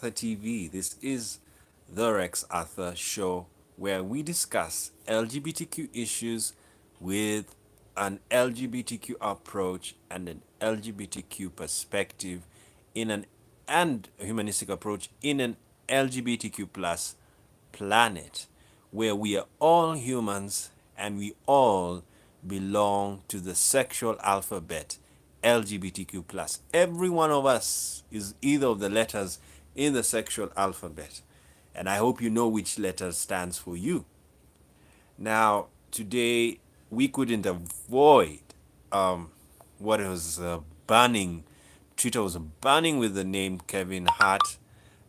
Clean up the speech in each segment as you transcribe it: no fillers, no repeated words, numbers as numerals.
Arthur TV. This is the Rex Arthur Show, where we discuss LGBTQ issues with an LGBTQ approach and an LGBTQ perspective in an and a humanistic approach in an LGBTQ plus planet where we are all humans and we all belong to the sexual alphabet LGBTQ plus. Every one of us is either of the letters in the sexual alphabet, and I hope you know which letter stands for you. Now, today we couldn't avoid what was burning. Twitter was burning with the name Kevin Hart,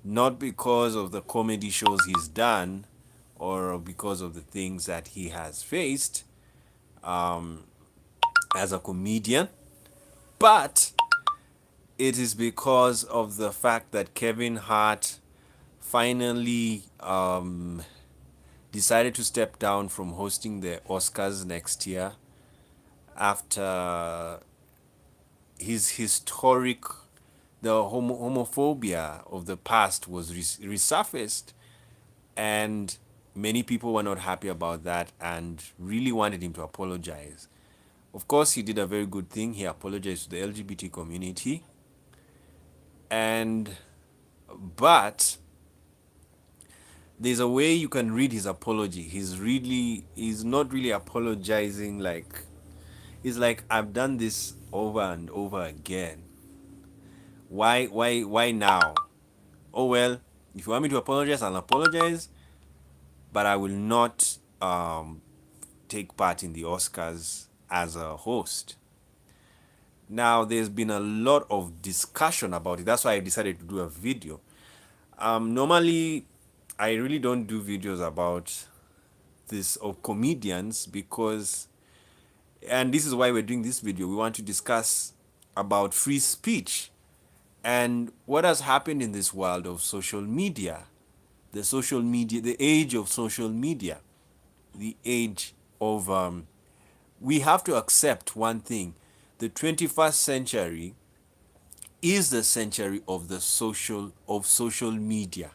not because of the comedy shows he's done or because of the things that he has faced as a comedian, but it is because of the fact that Kevin Hart finally decided to step down from hosting the Oscars next year after his historic the homophobia of the past was resurfaced, and many people were not happy about that and really wanted him to apologize. Of course, he did a very good thing. He apologized to the LGBT community, and but there's a way you can read his apology. He's not really apologizing like he's like, I've done this over and over again. Why now? Oh well, if you want me to apologize, I'll apologize, but I will not take part in the Oscars as a host. Now, there's been a lot of discussion about it. That's why I decided to do a video. Normally, I really don't do videos about this of comedians because, and this is why we're doing this video. We want to discuss about free speech and what has happened in this world of social media, the age of social media, the age of we have to accept one thing: the 21st century is the century of social media.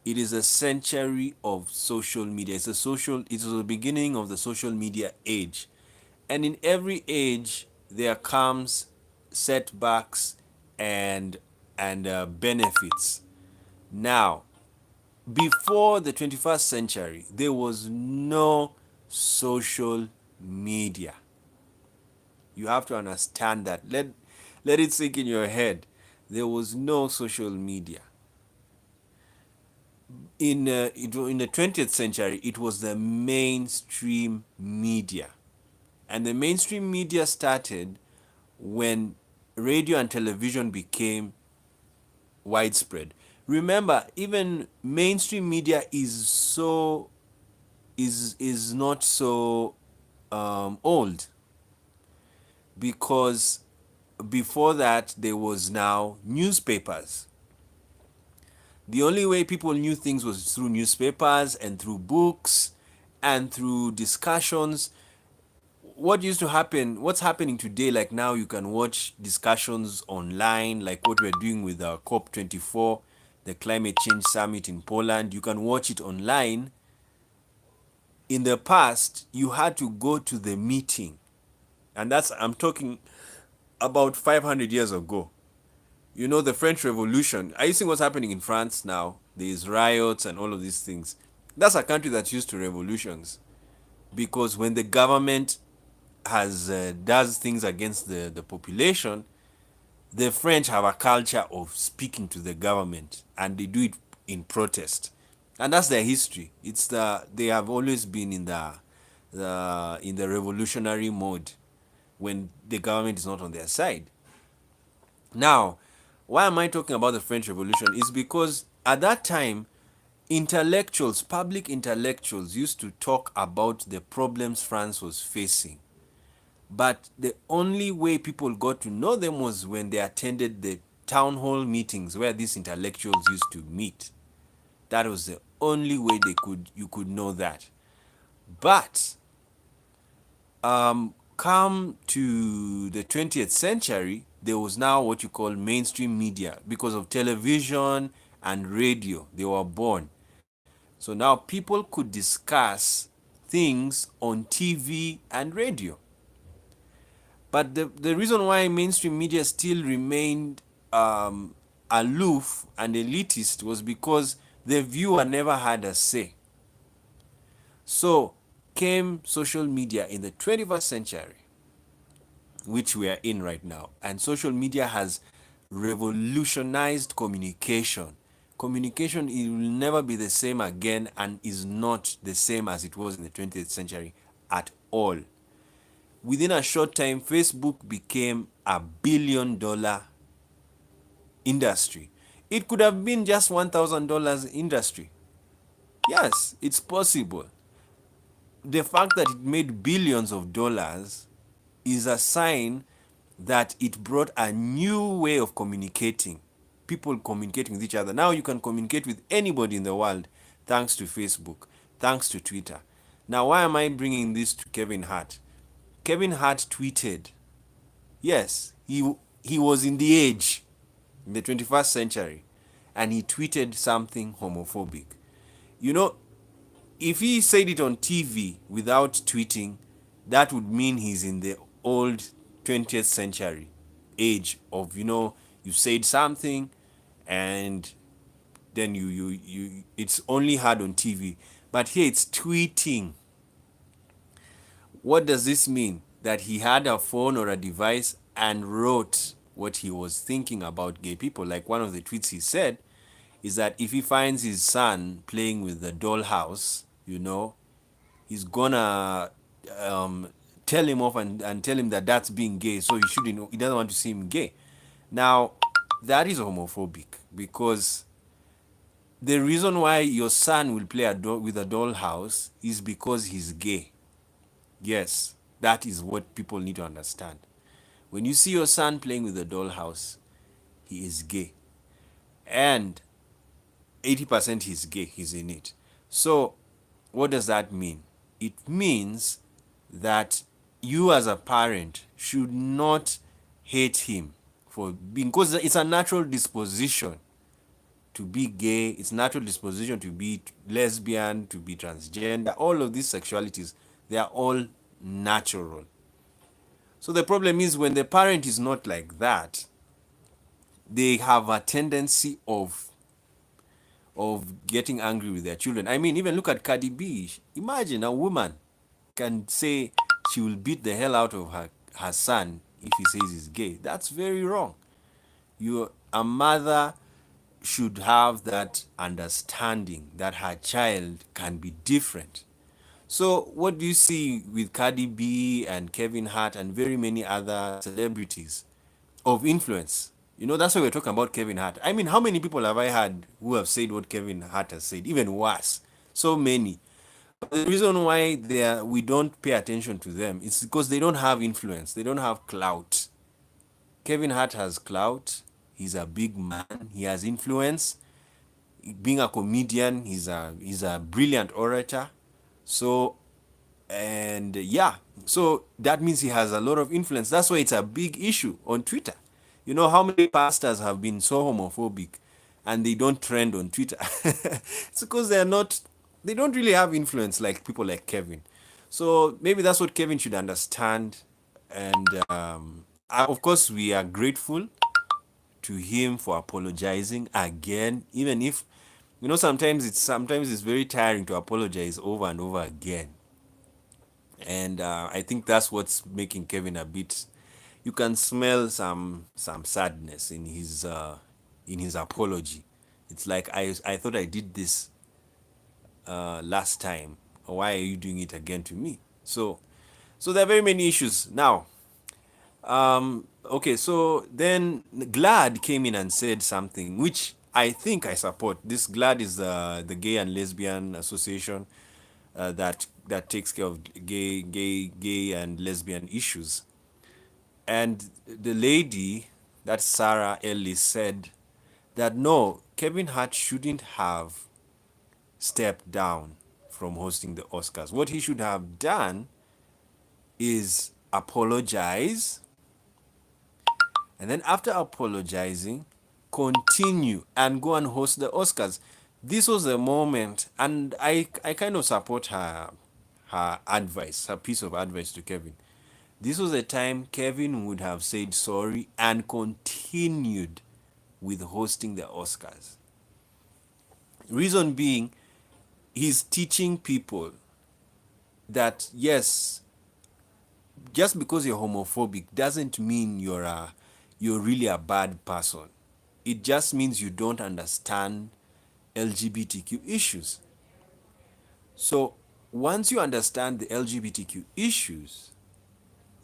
It is a century of social media. It's the beginning of the social media age, and in every age there comes setbacks and benefits. Now, before the 21st century, there was no social media. You have to understand that. Let it sink in your head. There was no social media. In the 20th century, it was the mainstream media. And the mainstream media started when radio and television became widespread. Remember, even mainstream media is not so old, because before that there was now newspapers. The only way people knew things was through newspapers and through books and through discussions. What used to happen, what's happening today, like now you can watch discussions online, like what we're doing with the COP24, the climate change summit in Poland. You can watch it online. In the past, you had to go to the meeting, and I'm talking about 500 years ago. You know, the French Revolution. Are you seeing what's happening in France now? There's riots and all of these things. That's a country that's used to revolutions, because when the government does things against the population, the French have a culture of speaking to the government, and they do it in protest, and that's their history. They have always been in the revolutionary mode when the government is not on their side. Now, why am I talking about the French Revolution? Is because at that time, public intellectuals used to talk about the problems France was facing. But the only way people got to know them was when they attended the town hall meetings where these intellectuals used to meet. That was the only way you could know that. But come to the 20th century, there was now what you call mainstream media because of television and radio. They were born. So now people could discuss things on TV and radio. But the reason why mainstream media still remained aloof and elitist was because the viewer never had a say. So came social media in the 21st century, which we are in right now. And social media has revolutionized communication. Communication, it will never be the same again and is not the same as it was in the 20th century at all. Within a short time, Facebook became $1 billion industry. It could have been just $1,000 industry. Yes, it's possible. The fact that it made billions of dollars is a sign that it brought a new way of communicating. People communicating with each other. Now you can communicate with anybody in the world thanks to Facebook, thanks to Twitter. Now, why am I bringing this to Kevin Hart? Kevin Hart tweeted, yes, he was in the age, in the 21st century, and he tweeted something homophobic. You know, if he said it on TV without tweeting, that would mean he's in the old 20th century age of, you said something and then you it's only heard on TV. But here it's tweeting. What does this mean? That he had a phone or a device and wrote what he was thinking about gay people. Like one of the tweets he said is that if he finds his son playing with the dollhouse, he's gonna tell him off and tell him that that's being gay, so he doesn't want to see him gay. Now, that is homophobic because the reason why your son will play with a dollhouse is because he's gay. Yes, that is what people need to understand. When you see your son playing with a dollhouse, he is gay. And 80% he's gay, he's in it. So, what does that mean? It means that you as a parent should not hate him for being, because it's a natural disposition to be gay, it's natural disposition to be lesbian, to be transgender, all of these sexualities, they are all natural. So the problem is when the parent is not like that, they have a tendency of getting angry with their children. I mean, even look at Cardi B. Imagine a woman can say she will beat the hell out of her son if he says he's gay. That's very wrong. A mother should have that understanding that her child can be different. So what do you see with Cardi B and Kevin Hart and very many other celebrities of influence? That's why we're talking about Kevin Hart. I mean, how many people have I heard who have said what Kevin Hart has said? Even worse. So many. But the reason why we don't pay attention to them is because they don't have influence. They don't have clout. Kevin Hart has clout. He's a big man. He has influence. Being a comedian, he's a brilliant orator. So, and yeah, so that means he has a lot of influence. That's why it's a big issue on Twitter. You know how many pastors have been so homophobic and they don't trend on Twitter? It's because they don't really have influence like people like Kevin. So maybe that's what Kevin should understand. And of course, we are grateful to him for apologizing again, even if sometimes it's very tiring to apologize over and over again. And I think that's what's making Kevin a bit. You can smell some sadness in his apology. It's like I thought I did this last time. Why are you doing it again to me? So there are very many issues now. Okay, so then GLAD came in and said something which I think I support. This GLAD is the Gay and Lesbian Association that takes care of gay and lesbian issues. And the lady, that Sarah Ellis, said that no, Kevin Hart shouldn't have stepped down from hosting the Oscars. What he should have done is apologize And then after apologizing, continue and go and host the Oscars. This was a moment, and I kind of support her advice, her piece of advice to Kevin. This was a time Kevin would have said sorry and continued with hosting the Oscars. Reason being, he's teaching people that yes, just because you're homophobic doesn't mean you're really a bad person. It just means you don't understand LGBTQ issues. So once you understand the LGBTQ issues,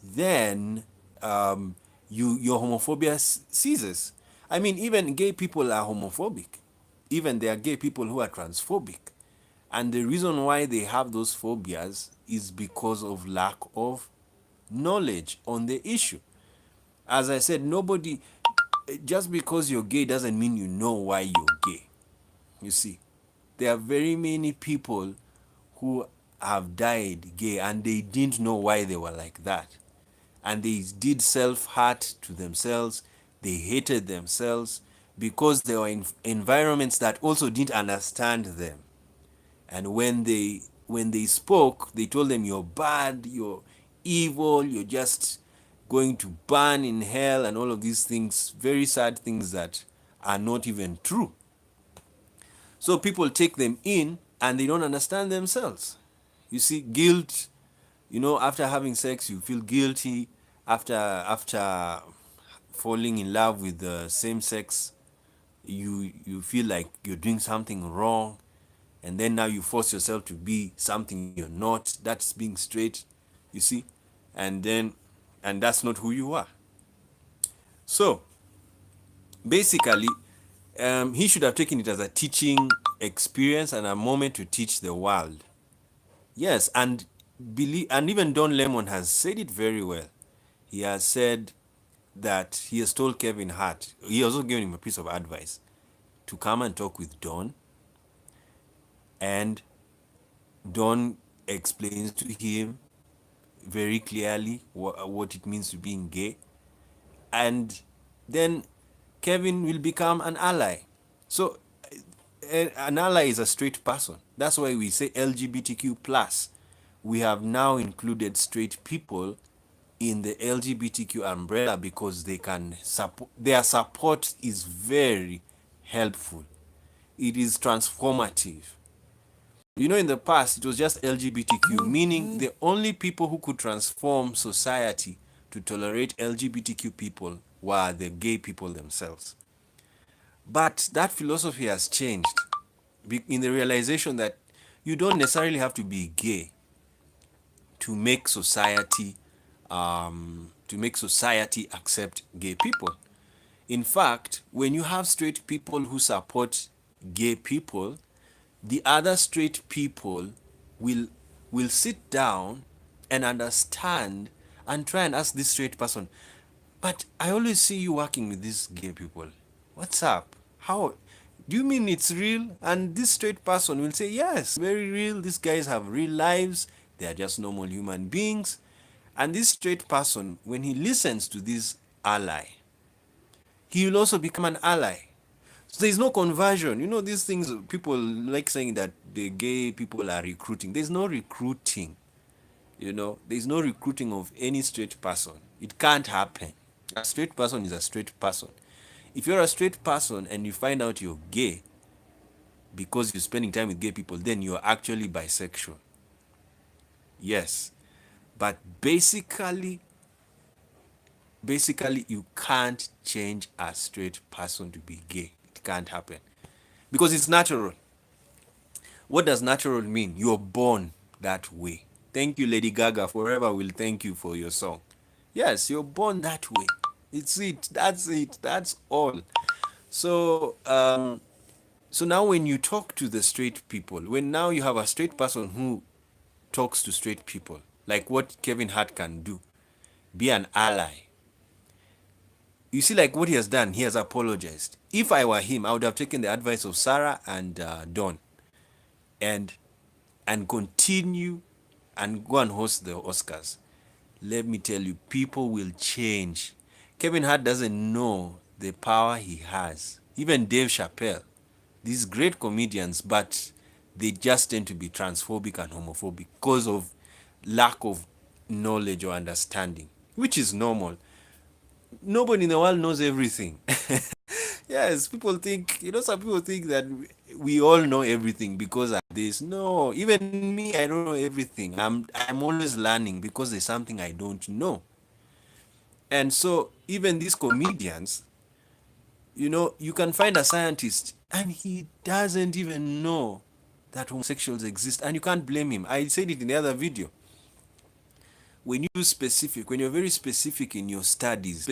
then your homophobia ceases. I mean, even gay people are homophobic. Even there are gay people who are transphobic. And the reason why they have those phobias is because of lack of knowledge on the issue. As I said, nobody, just because you're gay doesn't mean you know why you're gay. You see, there are very many people who have died gay and they didn't know why they were like that. And they did self-hurt to themselves. They hated themselves because they were in environments that also didn't understand them. And when they spoke, they told them you're bad, you're evil, you're just going to burn in hell and all of these things, very sad things that are not even true. So people take them in and they don't understand themselves. You see, guilt, after having sex, you feel guilty. After falling in love with the same sex, you feel like you're doing something wrong, and then now you force yourself to be something you're not. That's being straight, you see, and that's not who you are. So basically, he should have taken it as a teaching experience and a moment to teach the world. Yes, and believe, and even Don Lemon has said it very well. He has said that he has told Kevin Hart, he also given him a piece of advice to come and talk with Don, and Don explains to him very clearly what it means to being gay, and then Kevin will become an ally. So an ally is a straight person. That's why we say LGBTQ plus. We have now included straight people in the LGBTQ umbrella because they can support, their support is very helpful. It is transformative. In the past, it was just LGBTQ, meaning the only people who could transform society to tolerate LGBTQ people were the gay people themselves. But that philosophy has changed in the realization that you don't necessarily have to be gay to make society accept gay people. In fact, when you have straight people who support gay people, the other straight people will will sit down and understand and try and ask this straight person, but I always see you working with these gay people. What's up? How do you mean it's real? And this straight person will say, yes, very real. These guys have real lives. They are just normal human beings. And this straight person, when he listens to this ally, he will also become an ally. So there's no conversion. These things, people like saying that the gay people are recruiting. There's no recruiting. There's no recruiting of any straight person. It can't happen. A straight person is a straight person. If you're a straight person and you find out you're gay because you're spending time with gay people, then you're actually bisexual. Yes. But basically you can't change a straight person to be gay. It can't happen because it's natural. What does natural mean? You're born that way. Thank you, Lady Gaga. Forever will thank you for your song. Yes, you're born that way. It's it. That's it. That's all. So so now when you talk to the straight people, when now you have a straight person who talks to straight people, like what Kevin Hart can do, be an ally. You see, like what he has done, he has apologized. If I were him, I would have taken the advice of Sarah and Don, and continue and go and host the Oscars. Let me tell you, people will change. Kevin Hart doesn't know the power he has. Even Dave Chappelle, these great comedians, but they just tend to be transphobic and homophobic because of lack of knowledge or understanding, which is normal. Nobody in the world knows everything. Yes, people think, some people think that we all know everything because of this. No, even me, I don't know everything. I'm always learning because there's something I don't know. And so even these comedians, you can find a scientist and he doesn't even know that homosexuals exist, and you can't blame him. I said it in the other video. When you're very specific in your studies,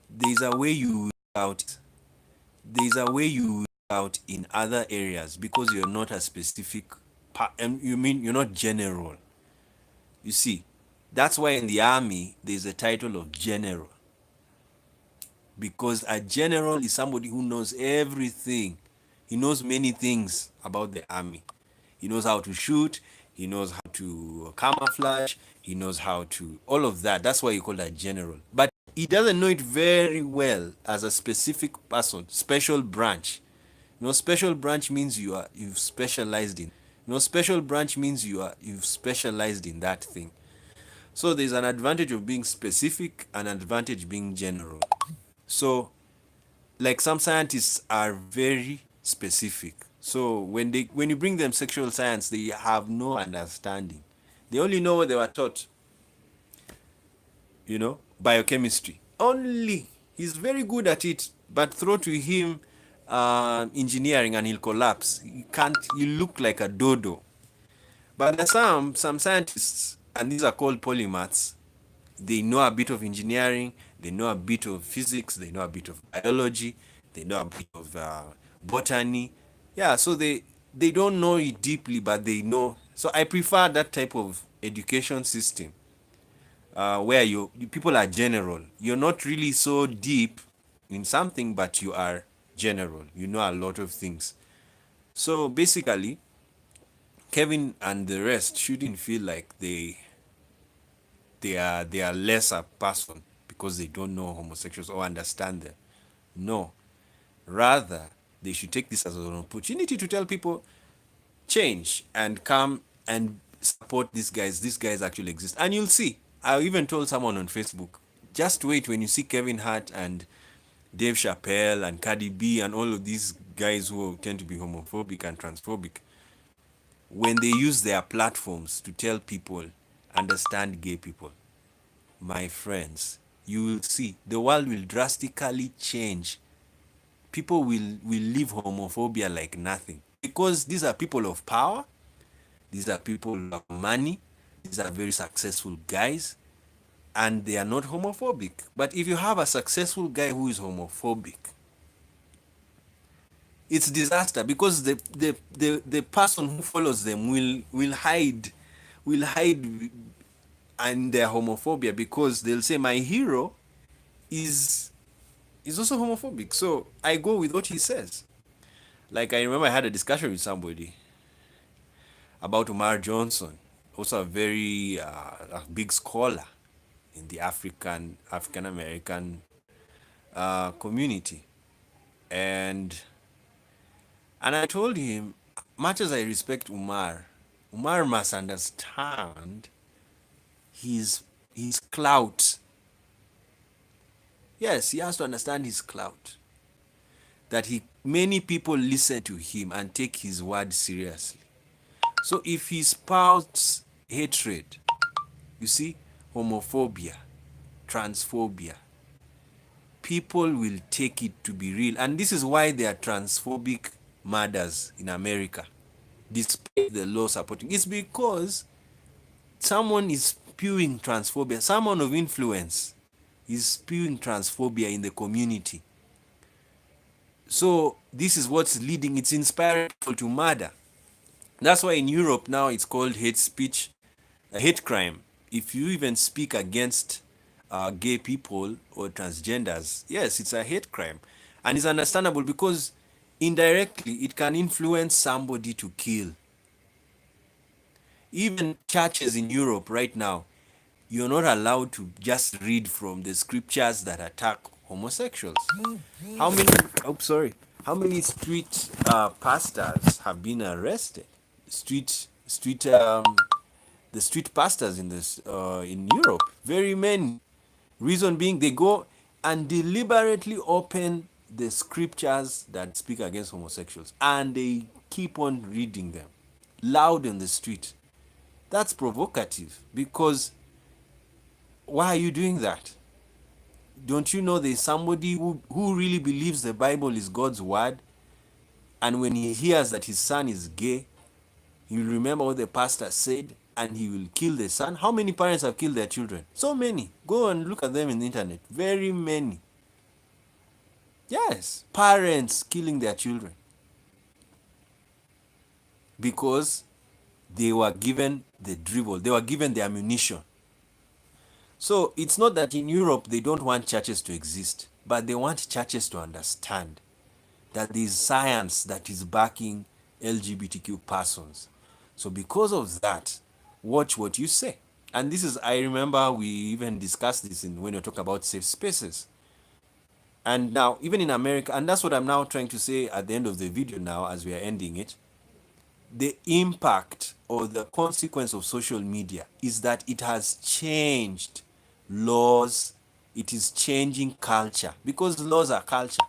there's a way you out there's a way you out in other areas because you're not a specific and you mean you're not general. You see, that's why in the army there's a title of general, because a general is somebody who knows everything. He knows many things about the army. He knows how to shoot, he knows how to camouflage, he knows how to all of that. That's why you call that general. But he doesn't know it very well as a specific person, special branch. Special branch means you've specialized in. Special branch means you've specialized in that thing. So there's an advantage of being specific, an advantage being general. So, like, some scientists are very specific. So when you bring them sexual science, they have no understanding. They only know what they were taught. Biochemistry. Only he's very good at it, but throw to him engineering and he'll collapse. He can't. You look like a dodo. But there's some scientists, and these are called polymaths. They know a bit of engineering, they know a bit of physics, they know a bit of biology, they know a bit of botany. Yeah, so they don't know it deeply, but they know. So I prefer that type of education system, where people are general. You're not really so deep in something, but you are general. You know a lot of things. So basically, Kevin and the rest shouldn't feel like they are lesser person because they don't know homosexuals or understand them. No, rather they should take this as an opportunity to tell people change and come and support these guys. These guys actually exist, and you'll see. I even told someone on Facebook, just wait when you see Kevin Hart and Dave Chappelle and Cardi B and all of these guys who tend to be homophobic and transphobic, when they use their platforms to tell people understand gay people, my friends, you will see the world will drastically change. People will leave homophobia like nothing, because these are people of power, these are people who have money, these are very successful guys, and they are not homophobic. But if you have a successful guy who is homophobic, it's disaster, because the person who follows them will hide and their homophobia, because they'll say my hero is also homophobic. So I go with what he says. Like, I remember I had a discussion with somebody about Umar Johnson, also a very a big scholar in the African American community, and I told him, much as I respect Umar must understand his clout. Yes, he has to understand his clout. That many people listen to him and take his word seriously. So if he spouts hatred, you see, homophobia, transphobia, people will take it to be real. And this is why there are transphobic murders in America, despite the law supporting. It's because someone is spewing transphobia, someone of influence is spewing transphobia in the community. So this is what's leading, it's inspiring people to murder. That's why in Europe now it's called hate speech, a hate crime. If you even speak against gay people or transgenders, yes, it's a hate crime. And it's understandable, because indirectly it can influence somebody to kill. Even churches in Europe right now, you're not allowed to just read from the scriptures that attack homosexuals. How many? Oh, sorry. How many street pastors have been arrested? Street the street pastors in this in Europe. Very many. Reason being, they go and deliberately open the scriptures that speak against homosexuals, and they keep on reading them loud in the street. That's provocative, because why are you doing that? Don't you know there's somebody who really believes the Bible is God's word, and when he hears that his son is gay, he will remember what the pastor said and he will kill the son? How many parents have killed their children? So many. Go and look at them in the internet. Very many. Yes, parents killing their children because they were given the dribble, they were given the ammunition. So it's not that in Europe they don't want churches to exist, but they want churches to understand that there is science that is backing LGBTQ persons. So because of that, watch what you say. And this is, I remember we even discussed this when we talk about safe spaces. And now, even in America, and that's what I'm now trying to say at the end of the video now as we are ending it, the impact or the consequence of social media is that it has changed laws, it is changing culture, because laws are culture.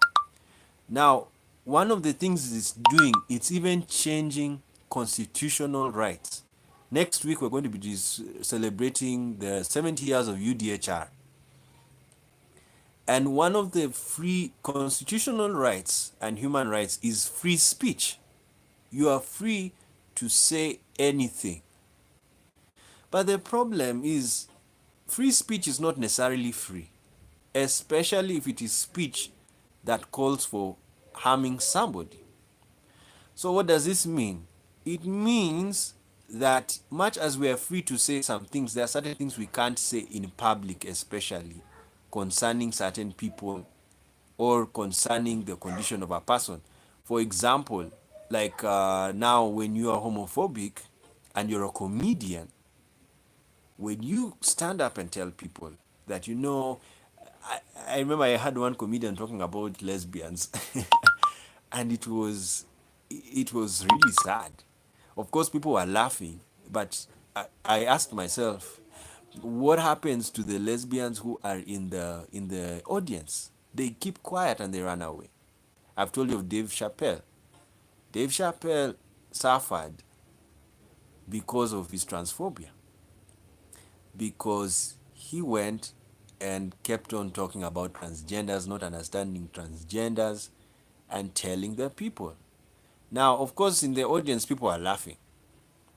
Now, one of the things it's doing, it's even changing constitutional rights. Next week, we're going to be celebrating the 70 years of UDHR. And one of the free constitutional rights and human rights is free speech. You are free to say anything. But the problem is, free speech is not necessarily free, especially if it is speech that calls for harming somebody. So what does this mean? It means that much as we are free to say some things, there are certain things we can't say in public, especially concerning certain people or concerning the condition of a person. For example, like now when you are homophobic and you're a comedian, when you stand up and tell people that, I remember I had one comedian talking about lesbians and it was really sad. Of course, people were laughing, but I asked myself, what happens to the lesbians who are in the audience? They keep quiet and they run away. I've told you of Dave Chappelle. Dave Chappelle suffered because of his transphobia, because he went and kept on talking about transgenders, not understanding transgenders, and telling the people. Now, of course, in the audience, people are laughing,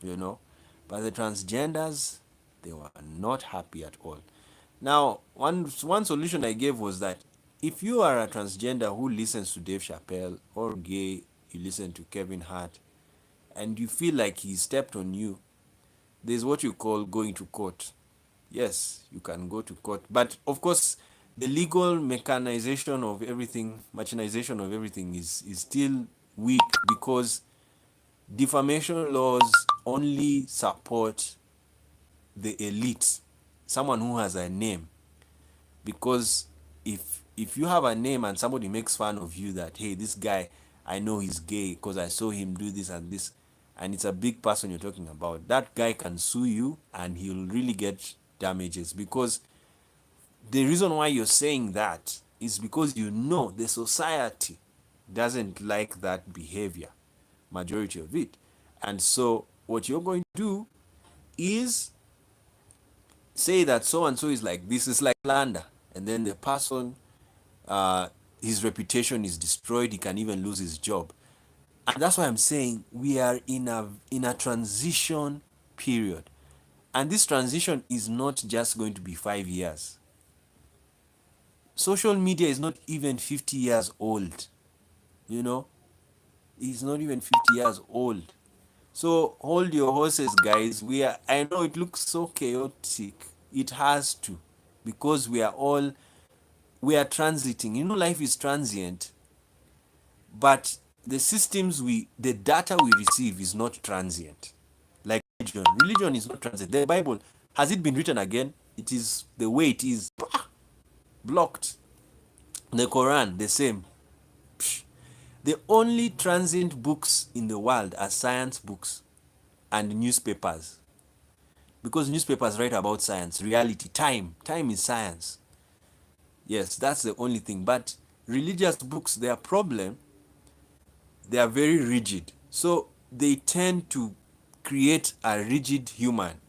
but the transgenders, they were not happy at all. Now, one solution I gave was that if you are a transgender who listens to Dave Chappelle, or gay, you listen to Kevin Hart, and you feel like he stepped on you, there's what you call going to court. Yes, you can go to court, but of course, the legal mechanization of everything, machinization of everything is still weak, because defamation laws only support the elite, someone who has a name. Because if you have a name and somebody makes fun of you, that, hey, this guy, I know he's gay because I saw him do this and this, and it's a big person you're talking about, that guy can sue you and he'll really get damages. Because the reason why you're saying that is because the society doesn't like that behavior, majority of it. And so what you're going to do is say that so and so is like this, is like slander, and then the person, his reputation is destroyed, he can even lose his job. And that's why I'm saying we are in a transition period, and this transition is not just going to be 5 years. Social media is not even 50 years old, it's not even 50 years old. So hold your horses, guys. I know it looks so chaotic, it has to, because we are transiting. Life is transient, but the data we receive is not transient. Like religion is not transient. The Bible, has it been written again? It is the way it is. Blocked. The Quran, the same. The only transient books in the world are science books and newspapers. Because newspapers write about science, reality, time. Time is science. Yes, that's the only thing. But religious books, their problem, they are very rigid. So they tend to create a rigid human.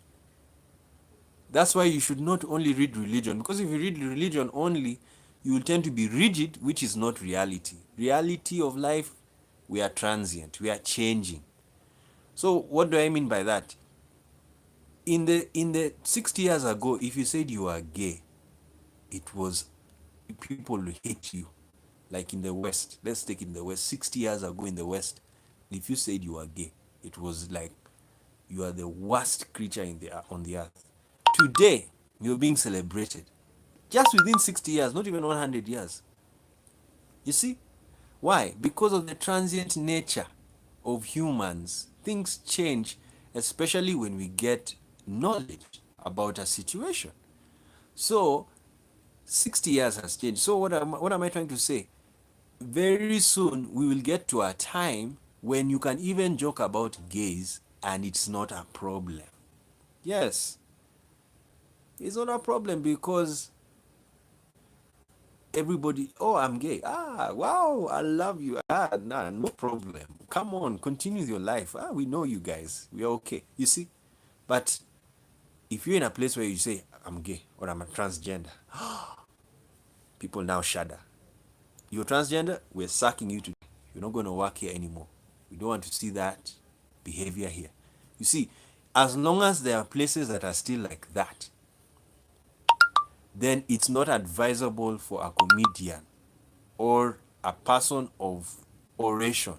That's why you should not only read religion, because if you read religion only, you will tend to be rigid, which is not reality. Reality of life, we are transient, we are changing. So what do I mean by that? In the 60 years ago, if you said you are gay, it was, people will hate you. Like in the West, let's take it in the West. 60 years ago in the West, if you said you are gay, it was like you are the worst creature on the earth. Today, you're being celebrated. Just within 60 years, not even 100 years. You see? Why? Because of the transient nature of humans. Things change, especially when we get knowledge about a situation. So, 60 years has changed. So, what am I trying to say? Very soon, we will get to a time when you can even joke about gays and it's not a problem. Yes, it's not a problem because everybody, oh, I'm gay. Ah, wow, I love you. Ah, nah, no problem. Come on, continue your life. Ah, we know you guys. We are okay. You see? But if you're in a place where you say, I'm gay or I'm a transgender, people now shudder. You're transgender, we're sacking you today. You're not going to work here anymore. We don't want to see that behavior here. You see, as long as there are places that are still like that, then it's not advisable for a comedian or a person of oration,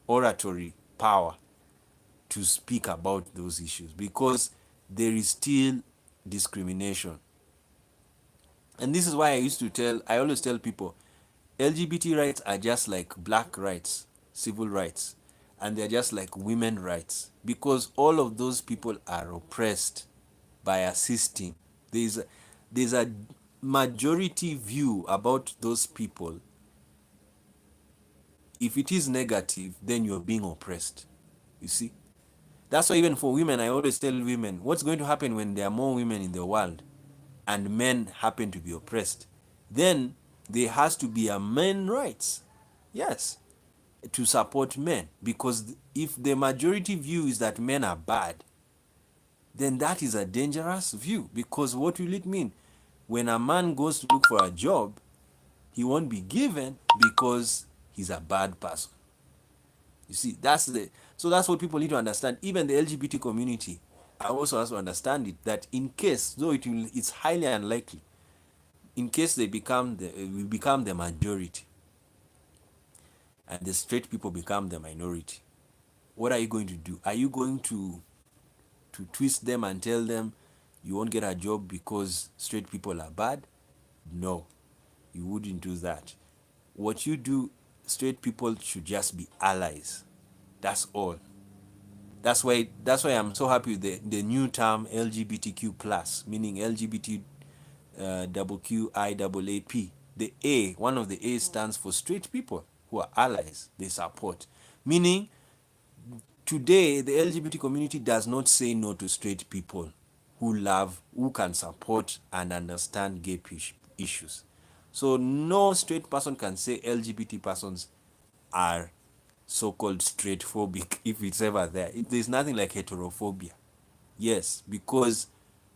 oratory power to speak about those issues because there is still discrimination. And this is why I always tell people, LGBT rights are just like black rights, civil rights, and they're just like women rights because all of those people are oppressed by a system. There's a majority view about those people. If it is negative, then you're being oppressed. You see? That's why even for women, I always tell women, what's going to happen when there are more women in the world and men happen to be oppressed? Then there has to be a men rights. Yes, to support men. Because if the majority view is that men are bad, then that is a dangerous view. Because what will it mean? When a man goes to look for a job, he won't be given because he's a bad person. You see, that's what people need to understand. Even the LGBT community, I also has to understand it that in case, though it's highly unlikely, in case we become the majority, and the straight people become the minority, what are you going to do? Are you going to twist them and tell them you won't get a job because straight people are bad? No, you wouldn't do that. What you do, straight people should just be allies. That's all. That's why I'm so happy with the new term LGBTQ plus, meaning LGBT double QIAAP. The A, one of the A stands for straight people who are allies. They support. Meaning today the LGBT community does not say no to straight people who can support and understand gay issues. So no straight person can say LGBT persons are so-called straightphobic if it's ever there. There's nothing like heterophobia. Yes, because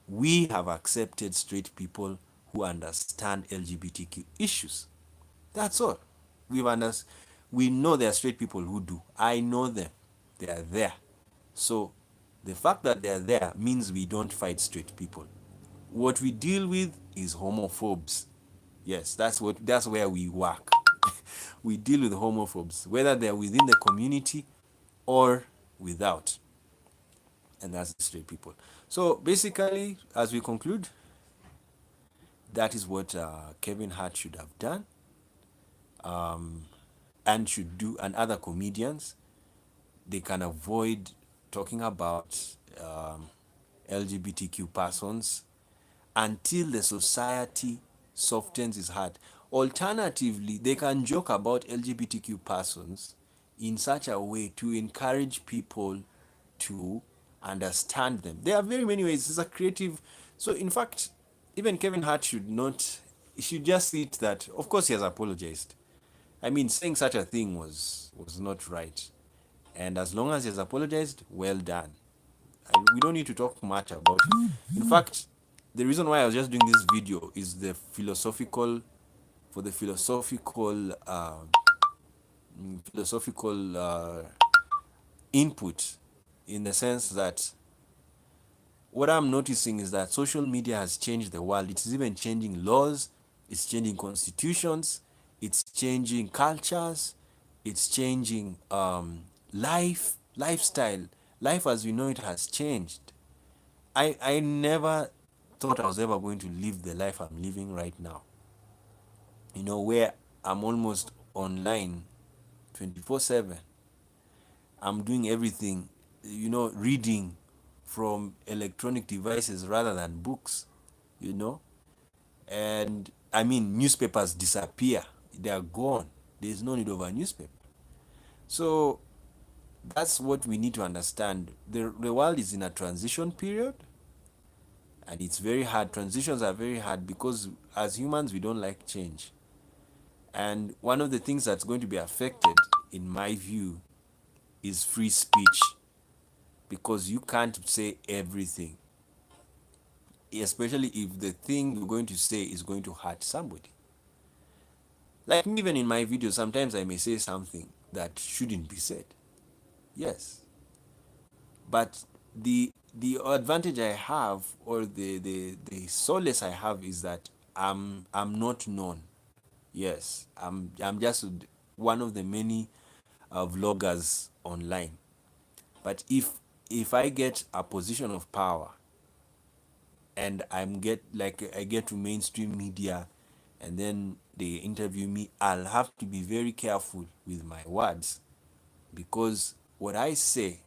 we have accepted straight people who understand LGBTQ issues. That's all. We know there are straight people who do. I know them. They are there. So the fact that they are there means we don't fight straight people. What we deal with is homophobes. Yes, that's where we work. We deal with homophobes, whether they're within the community or without. And that's the straight people. So basically, as we conclude, that is what Kevin Hart should have done, and should do, and other comedians. They can avoid talking about LGBTQ persons until the society softens its heart. Alternatively, they can joke about LGBTQ persons in such a way to encourage people to understand them. There are very many ways. It's a creative. So, in fact, even Kevin Hart should not. He should just see it that, of course, he has apologized. I mean, saying such a thing was not right. And as long as he has apologized, well done. And we don't need to talk much about it. In fact, the reason why I was just doing this video is the philosophical, for the philosophical input, in the sense that what I'm noticing is that social media has changed the world. It's even changing laws, it's changing constitutions, it's changing cultures, it's changing lifestyle. Life as we know it has changed. I never thought I was ever going to live the life I'm living right now. Where I'm almost online 24/7. I'm doing everything, reading from electronic devices rather than books, you know. And I mean, newspapers disappear, they are gone. There's no need of a newspaper. So that's what we need to understand. The world is in a transition period, and it's very hard. Transitions are very hard because as humans, we don't like change. And one of the things that's going to be affected, in my view, is free speech, because you can't say everything, especially if the thing you're going to say is going to hurt somebody. Like me, even in my videos, sometimes I may say something that shouldn't be said. Yes. But the advantage I have, or the solace I have, is that I'm not known. Yes. I'm just one of the many vloggers online. But if I get a position of power, and I get to mainstream media, and then they interview me, I'll have to be very careful with my words, because what I say,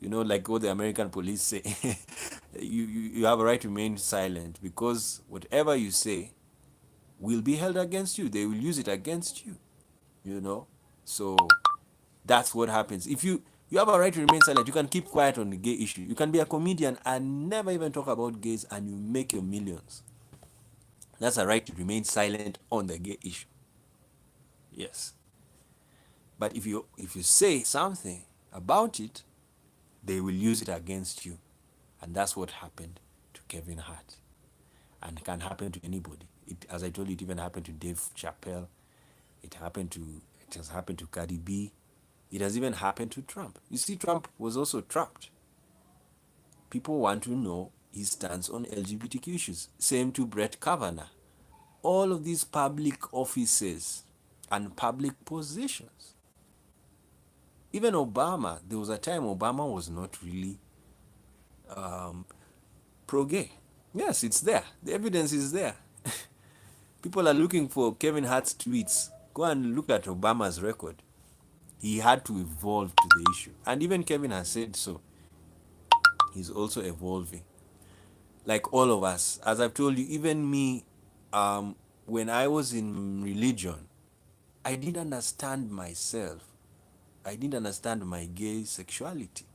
like what the American police say, you have a right to remain silent, because whatever you say will be held against you. They will use it against you, you know. So that's what happens. If you have a right to remain silent, you can keep quiet on the gay issue. You can be a comedian and never even talk about gays, and you make your millions. That's a right to remain silent on the gay issue. Yes. But if you say something about it, they will use it against you. And that's what happened to Kevin Hart. And can happen to anybody. As I told you, it even happened to Dave Chappelle. It has happened to Cardi B. It has even happened to Trump. You see, Trump was also trapped. People want to know his stance on LGBTQ issues. Same to Brett Kavanaugh. All of these public offices and public positions. Even Obama, there was a time Obama was not really pro-gay. Yes, it's there. The evidence is there. People are looking for Kevin Hart's tweets. Go and look at Obama's record. He had to evolve to the issue. And even Kevin has said so. He's also evolving. Like all of us. As I've told you, even me, when I was in religion, I didn't understand myself. I didn't understand my gay sexuality.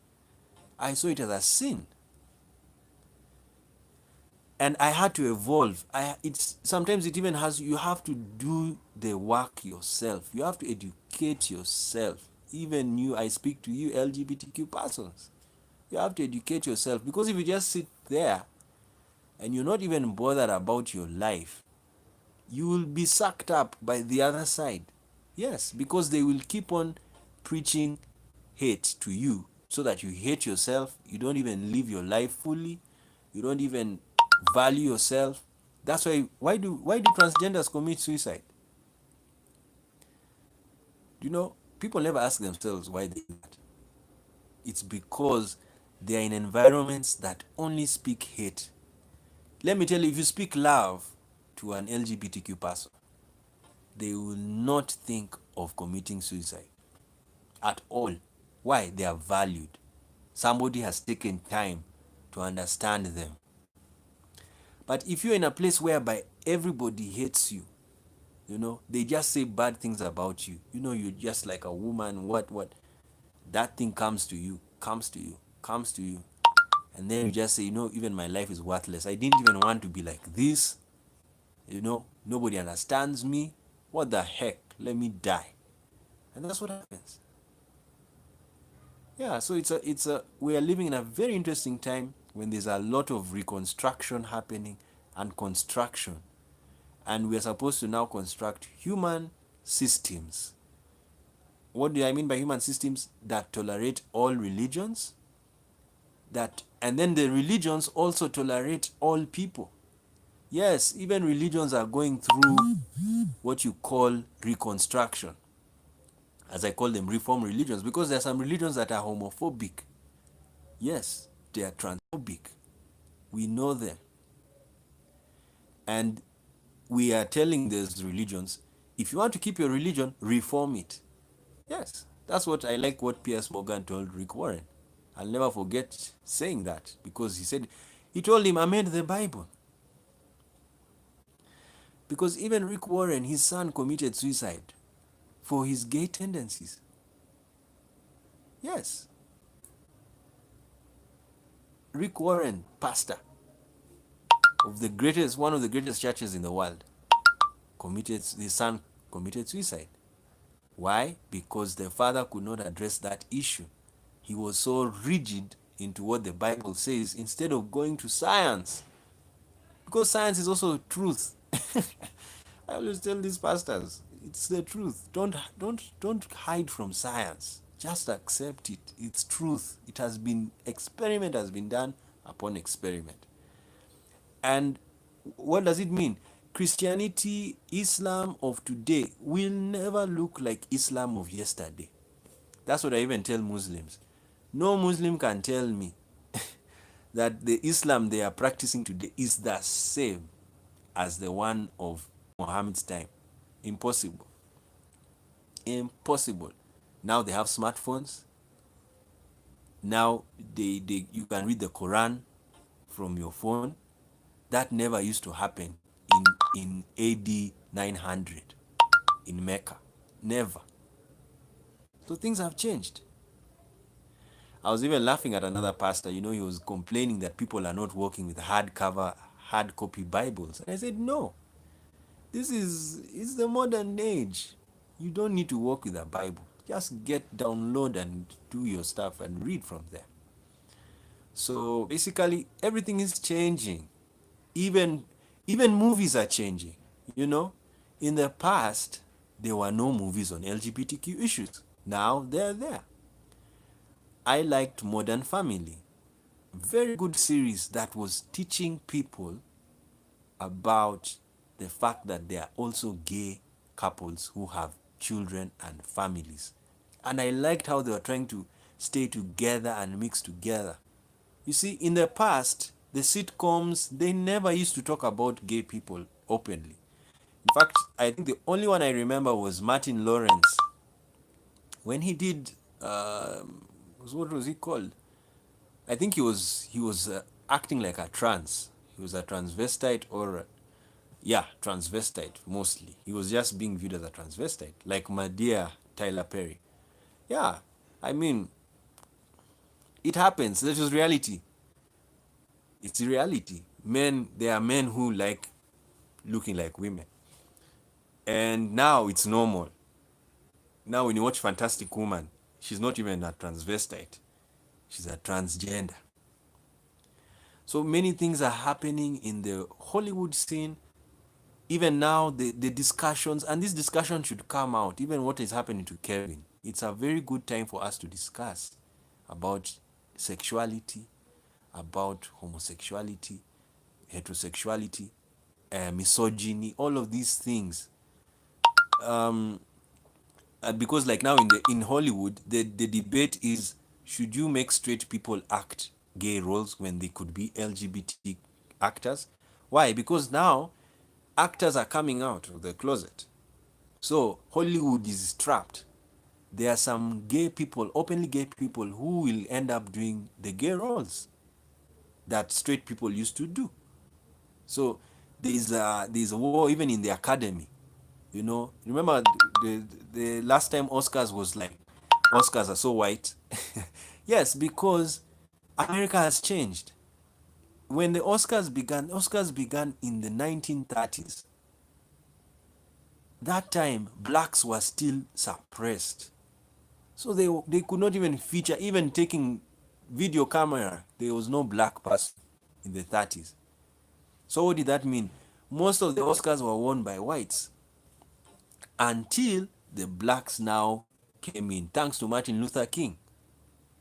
I saw it as a sin. And I had to evolve. It's sometimes it even has, you have to do the work yourself. You have to educate yourself. Even you, I speak to you LGBTQ persons. You have to educate yourself, because if you just sit there and you're not even bothered about your life, you will be sucked up by the other side. Yes, because they will keep on preaching hate to you, so that you hate yourself. You don't even live your life fully. You don't even value yourself. That's why do transgenders commit suicide? People never ask themselves why they do that. It's because they are in environments that only speak hate. Let me tell you, if you speak love to an LGBTQ person, they will not think of committing suicide at all. Why? They are valued. Somebody has taken time to understand them. But if you're in a place whereby everybody hates you, they just say bad things about you, you're just like a woman, what, that thing comes to you, and then you just say, even my life is worthless. I didn't even want to be like this. Nobody understands me. What the heck? Let me die. And that's what happens. Yeah, so we are living in a very interesting time when there's a lot of reconstruction happening and construction. And we are supposed to now construct human systems. What do I mean by human systems? That tolerate all religions, and then the religions also tolerate all people. Yes, even religions are going through what you call reconstruction, as I call them reform religions, because there are some religions that are homophobic. Yes, they are transphobic. We know them. And we are telling these religions, if you want to keep your religion, reform it. Yes, that's what I like what Piers Morgan told Rick Warren. I'll never forget saying that, because he told him, amend the Bible. Because even Rick Warren, his son, committed suicide for his gay tendencies. Yes. Rick Warren, pastor of one of the greatest churches in the world, his son committed suicide. Why? Because the father could not address that issue. He was so rigid into what the Bible says instead of going to science. Because science is also truth. I always tell these pastors, it's the truth. Don't hide from science. Just accept it. It's truth. Experiment has been done upon experiment. And what does it mean? Christianity, Islam of today will never look like Islam of yesterday. That's what I even tell Muslims. No Muslim can tell me that the Islam they are practicing today is the same as the one of Muhammad's time. Impossible. Impossible. Now they have smartphones. Now you can read the Quran from your phone. That never used to happen in AD 900 in Mecca. Never. So things have changed. I was even laughing at another pastor. He was complaining that people are not working with hard copy Bibles. And I said, no, it's the modern age. You don't need to work with a Bible. Just download and do your stuff and read from there. So basically, everything is changing. Even movies are changing. In the past, there were no movies on LGBTQ issues. Now they're there. I liked Modern Family. Very good series that was teaching people about the fact that there are also gay couples who have children and families. And I liked how they were trying to stay together and mix together. You see, in the past, the sitcoms, they never used to talk about gay people openly. In fact, I think the only one I remember was Martin Lawrence. When he did, what was he called? I think he was acting like a trans. He was a transvestite transvestite mostly. He was just being viewed as a transvestite, like my dear Tyler Perry. Yeah, I mean, it happens. That is reality. It's reality. There are men who like looking like women. And now it's normal. Now when you watch Fantastic Woman, she's not even a transvestite. She's a transgender. So many things are happening in the Hollywood scene. Even now, the discussions, and this discussion should come out, even what is happening to Kevin. It's a very good time for us to discuss about sexuality, about homosexuality, heterosexuality, misogyny, all of these things. Because like now in Hollywood, the debate is, should you make straight people act gay roles when they could be LGBT actors? Why? Because now actors are coming out of the closet. So Hollywood is trapped. There are some gay people, openly gay people, who will end up doing the gay roles that straight people used to do. So there's a war even in the academy. You know, remember the last time Oscars was like, Oscars are so white. Yes, because America has changed. When the Oscars began in the 1930s. That time, blacks were still suppressed. So they could not even feature, even taking video camera, there was no black person in the 30s. So what did that mean? Most of the Oscars were won by whites until the blacks now came in, thanks to Martin Luther King.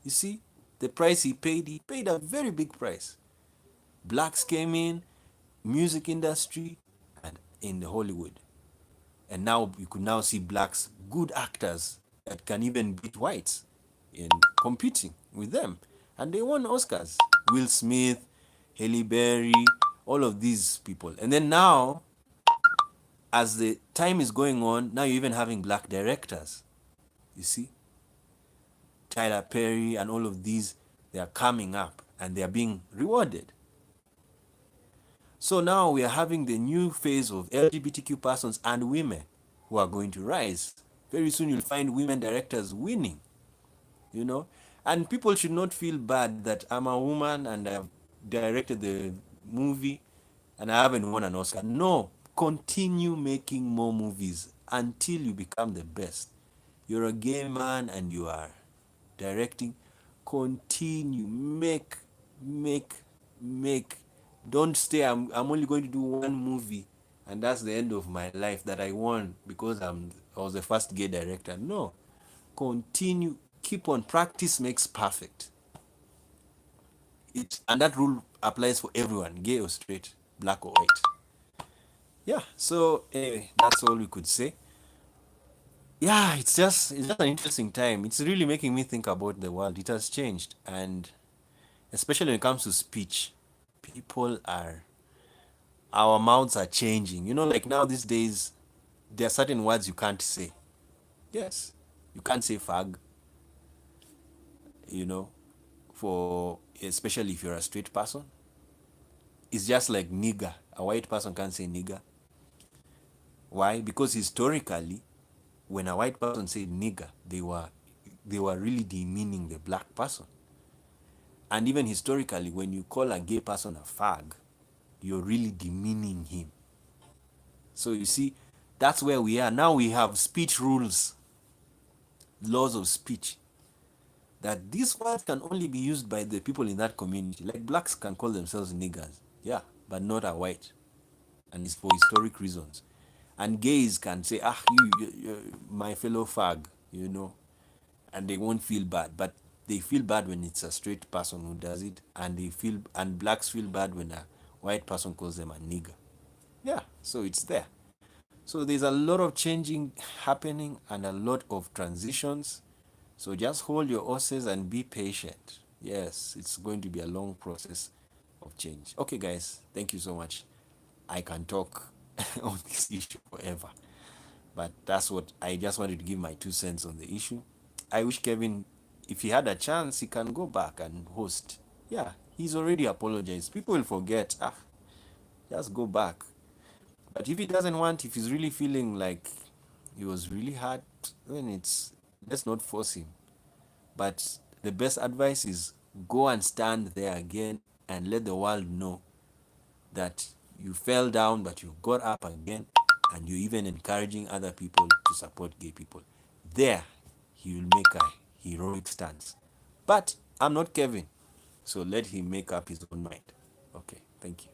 You see, the price he paid a very big price. Blacks came in, music industry, and in the Hollywood. And now you could now see blacks, good actors that can even beat whites in competing with them. And they won Oscars. Will Smith, Halle Berry, all of these people. And then now, as the time is going on, now you're even having black directors. You see? Tyler Perry and all of these, they are coming up and they are being rewarded. So now we are having the new phase of LGBTQ persons and women who are going to rise. Very soon you'll find women directors winning, you know. And people should not feel bad that I'm a woman and I've directed the movie and I haven't won an Oscar. No, continue making more movies until you become the best. You're a gay man and you are directing. Continue, make, make. Don't stay. I'm only going to do one movie, and that's the end of my life that I won because I was the first gay director. No, continue. Keep on. Practice makes perfect. And that rule applies for everyone, gay or straight, black or white. Yeah. So anyway, that's all we could say. Yeah, it's just an interesting time. It's really making me think about the world. It has changed, and especially when it comes to speech, people are our mouths are changing. You know, like now these days, there are certain words you can't say. Yes, you can't say fag. You know, for especially if you're a straight person, it's just like nigger. A white person can't say nigger. Why? Because historically, when a white person said nigger, they were really demeaning the black person. And even historically, when you call a gay person a fag, you're really demeaning him. So you see, that's where we are. Now we have speech rules, laws of speech, that these words can only be used by the people in that community. Like blacks can call themselves niggers, yeah, but not a white. And it's for historic reasons. And gays can say, ah, you my fellow fag, you know, and they won't feel bad. But they feel bad when it's a straight person who does it, and blacks feel bad when a white person calls them a nigger. Yeah, so it's there. So there's a lot of changing happening and a lot of transitions. So just hold your horses and be patient. Yes, it's going to be a long process of change. Okay, guys, thank you so much. I can talk on this issue forever, but that's what I just wanted to give my 2 cents on the issue. I wish Kevin, if he had a chance, he can go back and host. Yeah, he's already apologized. People will forget. Ah, just go back. But if he doesn't want, if he's really feeling like he was really hurt, then let's not force him. But the best advice is go and stand there again and let the world know that you fell down but you got up again, and you're even encouraging other people to support gay people. There, he will make a heroic stance. But I'm not Kevin, so let him make up his own mind. Okay, thank you.